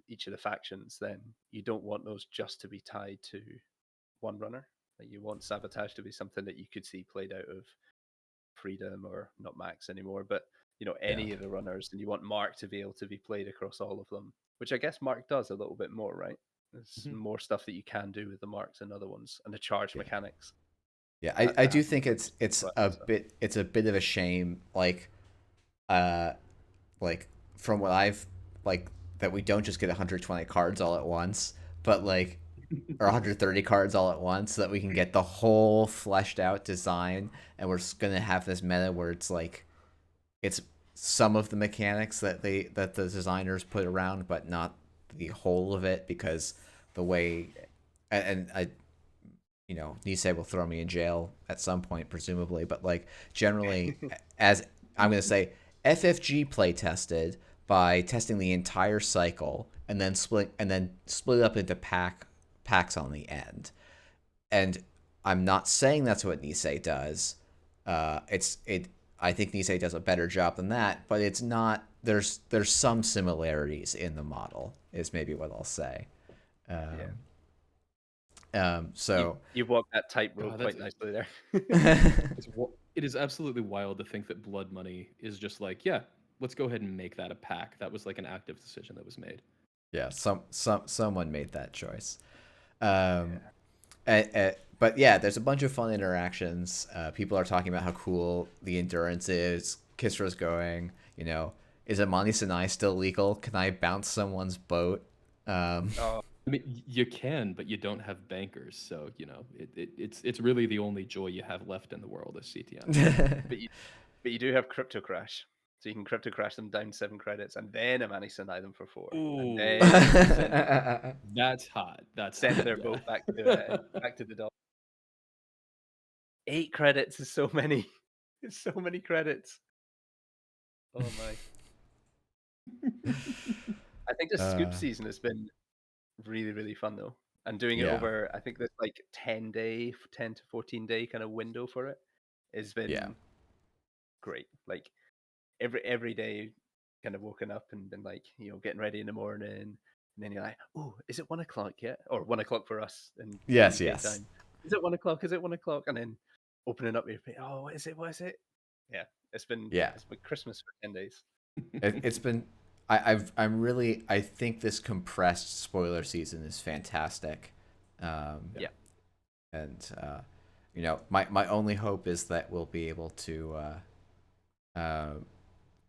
each of the factions, then you don't want those just to be tied to one runner. Like you want sabotage to be something that you could see played out of Freedom or not Max anymore, but any of the runners, and you want Mark to be able to be played across all of them, which I guess Mark does a little bit more, right? There's more stuff that you can do with the Marks and other ones, and the charge mechanics. Yeah, That, I that do happens think it's a bit of a shame, uh like from what I've like that we don't just get 120 cards all at once, but like or 130 cards all at once so that we can get the whole fleshed out design, and we're just gonna have this meta where it's like it's some of the mechanics that the designers put around, but not the whole of it because the way and I Nisei will throw me in jail at some point, presumably. But like generally, as I'm gonna say, FFG play tested by testing the entire cycle and then split it up into packs on the end. And I'm not saying that's what Nisei does. I think Nisei does a better job than that, but it's not. There's some similarities in the model. Is maybe what I'll say. Yeah. So you walk that tightrope God, quite nicely there. it is absolutely wild to think that Blood Money is just like, yeah, let's go ahead and make that a pack. That was like an active decision that was made. yeah, someone made that choice. But yeah, there's a bunch of fun interactions. People are talking about how cool the endurance is. Kisra's going, is Amani Sinai still legal? Can I bounce someone's boat? Oh, I mean, you can, but you don't have bankers, so it's really the only joy you have left in the world is CTM. but you do have Crypto Crash. So you can Crypto Crash them down 7 credits, and then Amani Sinai them for 4. And then you can That's hot. That's send hot, their yeah. boat back to the dock. 8 credits is so many. It's so many credits. Oh my. I think the scoop season has been really, really fun though. And doing it Yeah. over, I think there's like 10 to 14 day kind of window for it has been great. Like every day kind of woken up and been like, getting ready in the morning, and then you're like, oh, is it 1 o'clock yet? Or 1 o'clock for us in Yes, UK yes. time. Is it 1 o'clock? Is it 1 o'clock? And then opening up your page, oh, what is it? What is it? Yeah. It's been Christmas for 10 days. It's been I think this compressed spoiler season is fantastic. Yeah. And my only hope is that we'll be able to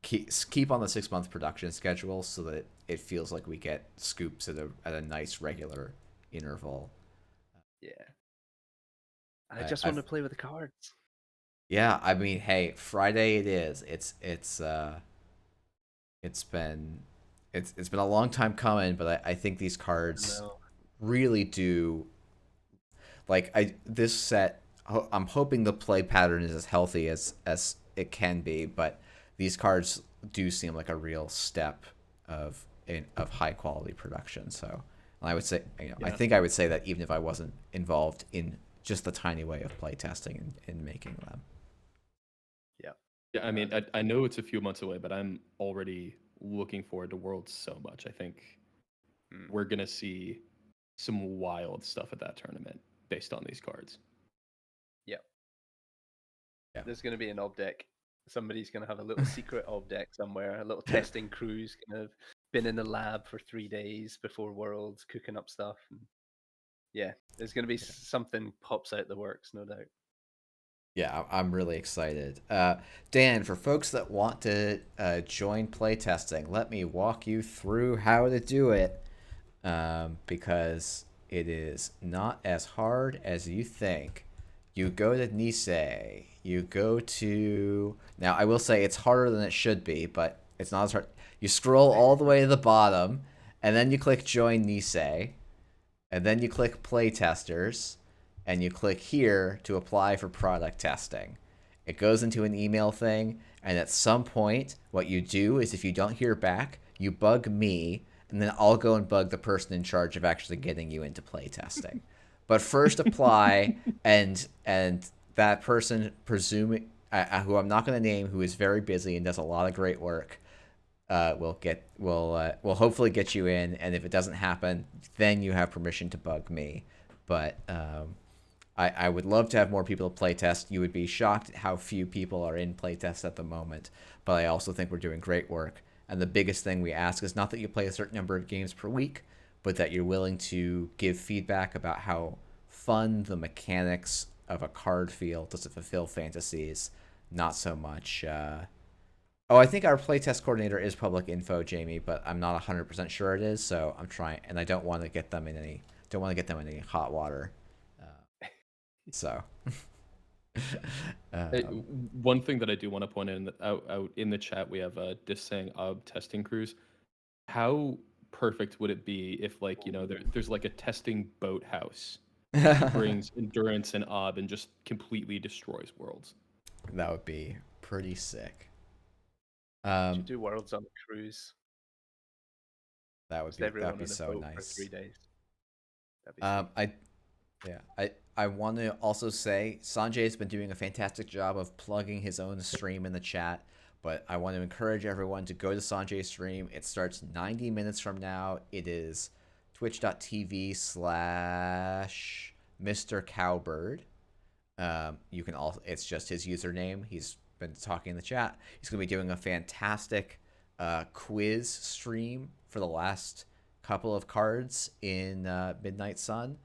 keep on the 6-month production schedule so that it feels like we get scoops at a nice regular interval. Yeah. I just want to play with the cards. Yeah, I mean, hey, Friday it is. It's been it's been a long time coming, but I think these I cards know. really do like I this set. I'm hoping the play pattern is as healthy as it can be, but these cards do seem like a real step of high quality production. So I would say, I Yeah. think I would say that even if I wasn't involved in just the tiny way of play testing and making them. Yeah. Yeah, I No, mean, I know it's a few months away, but I'm already looking forward to Worlds so much. I think mm, we're gonna see some wild stuff at that tournament based on these cards. yeah. Yeah. There's going to be an ob deck. Somebody's going to have a little secret ob deck somewhere. A little testing crew's going to have been in the lab for 3 days before Worlds, cooking up stuff. And yeah, there's going to be something pops out the works, no doubt. Yeah, I'm really excited. Dan, for folks that want to join playtesting, let me walk you through how to do it because it is not as hard as you think. You go to Nisei. You go to. Now, I will say it's harder than it should be, but it's not as hard. You scroll all the way to the bottom, and then you click Join Nisei, and then you click Playtesters, and you click here to apply for product testing. It goes into an email thing, and at some point, what you do is if you don't hear back, you bug me, and then I'll go and bug the person in charge of actually getting you into playtesting. But first apply, and that person, presuming who I'm not going to name, who is very busy and does a lot of great work, will hopefully get you in. And if it doesn't happen, then you have permission to bug me. But I would love to have more people to playtest. You would be shocked at how few people are in playtest at the moment. But I also think we're doing great work. And the biggest thing we ask is not that you play a certain number of games per week, but that you're willing to give feedback about how fun the mechanics of a card feel. Does it fulfill fantasies? Not so much. Oh, I think our playtest coordinator is public info, Jamie, but I'm not 100% sure it is. So I'm trying, and I don't want to get them in any hot water. So, Hey, um, one thing that I do want to point out in the chat, we have Disang Ob testing crews. How perfect would it be if, like, there's like a testing boathouse that brings endurance and Ob and just completely destroys worlds? that would be pretty sick. Should Um, do Worlds on a cruise. that would Just be everyone on a so boat for nice. 3 days. That'd be sweet. I Yeah, I want to also say Sanjay's been doing a fantastic job of plugging his own stream in the chat, but I want to encourage everyone to go to Sanjay's stream. It starts 90 minutes from now. It is twitch.tv/Mr. Cowbird. You can also, it's just his username. He's been talking in the chat. He's going to be doing a fantastic quiz stream for the last couple of cards in Midnight Sun.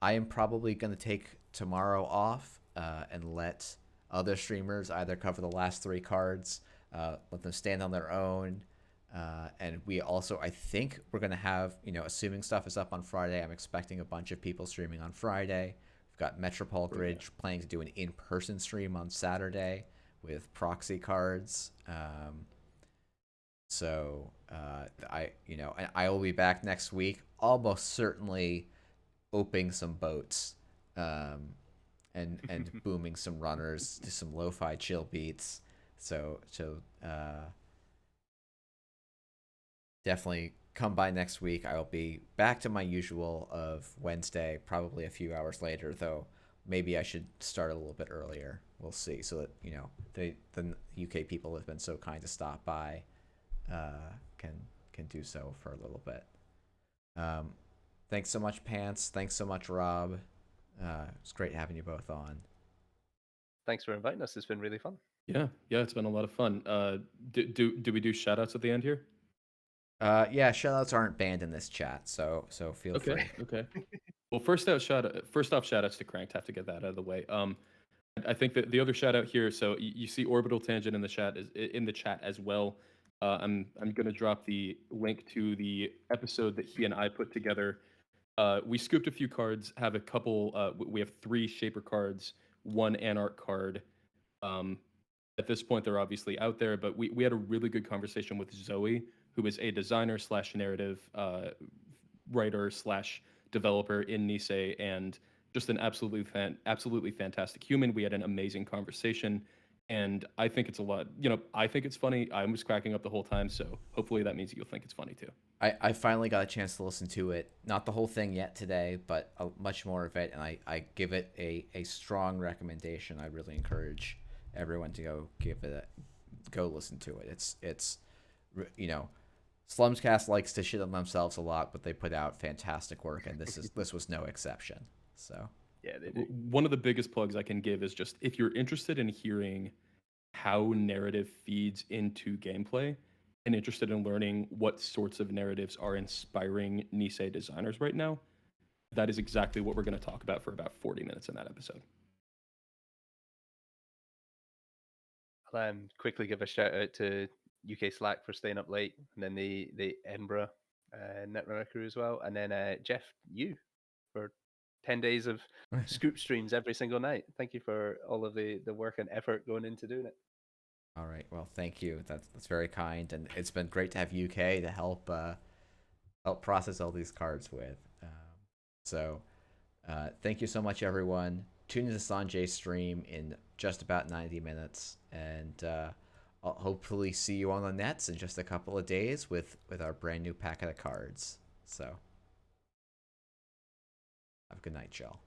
I am probably going to take tomorrow off and let other streamers either cover the last three cards, let them stand on their own. And we also, I think we're going to have, assuming stuff is up on Friday, I'm expecting a bunch of people streaming on Friday. We've got Metropole Grid planning to do an in-person stream on Saturday with proxy cards. So I will be back next week, almost certainly opening some boats, and booming some runners to some lo-fi chill beats. So definitely come by next week. I will be back to my usual of Wednesday, probably a few hours later, though maybe I should start a little bit earlier. We'll see. So that the UK people have been so kind to stop by, can do so for a little bit. Thanks so much, Pants. Thanks so much, Rob. It's great having you both on. Thanks for inviting us. It's been really fun. Yeah, it's been a lot of fun. Do we do shout outs at the end here? Yeah, shoutouts aren't banned in this chat, so feel free. Okay. Well, first off, shout outs to Cranked. Have to get that out of the way. I think that the other shout out here. So you see Orbital Tangent in the chat as well. I'm gonna drop the link to the episode that he and I put together. We scooped a few cards. Have a couple. We have 3 Shaper cards, 1 Anarch card, Um, at this point, they're obviously out there, but we had a really good conversation with Zoe, who is a designer slash narrative writer slash developer in Nisei, and just an absolutely fantastic human. We had an amazing conversation, and I think it's a lot. I think it's funny. I was cracking up the whole time, so hopefully that means you'll think it's funny too. I finally got a chance to listen to it. Not the whole thing yet today, but much more of it, and I give it a strong recommendation. I really encourage everyone to go listen to it. It's you know, Slumscast likes to shit on themselves a lot, but they put out fantastic work, and this was no exception. So Yeah, they do. One of the biggest plugs I can give is just if you're interested in hearing how narrative feeds into gameplay and interested in learning what sorts of narratives are inspiring Nisei designers right now, that is exactly what we're going to talk about for about 40 minutes in that episode. I'll quickly give a shout out to UK Slack for staying up late, and then the Edinburgh Netrunner crew as well, and then Jeff, you for 10 days of scoop streams every single night. Thank you for all of the work and effort going into doing it. all right, well, thank you. That's very kind, and it's been great to have UK to help process all these cards with. So thank you so much, everyone. Tune into Sanjay's stream in just about 90 minutes, and I'll hopefully see you on the nets in just a couple of days with our brand new packet of cards. So have a good night, y'all.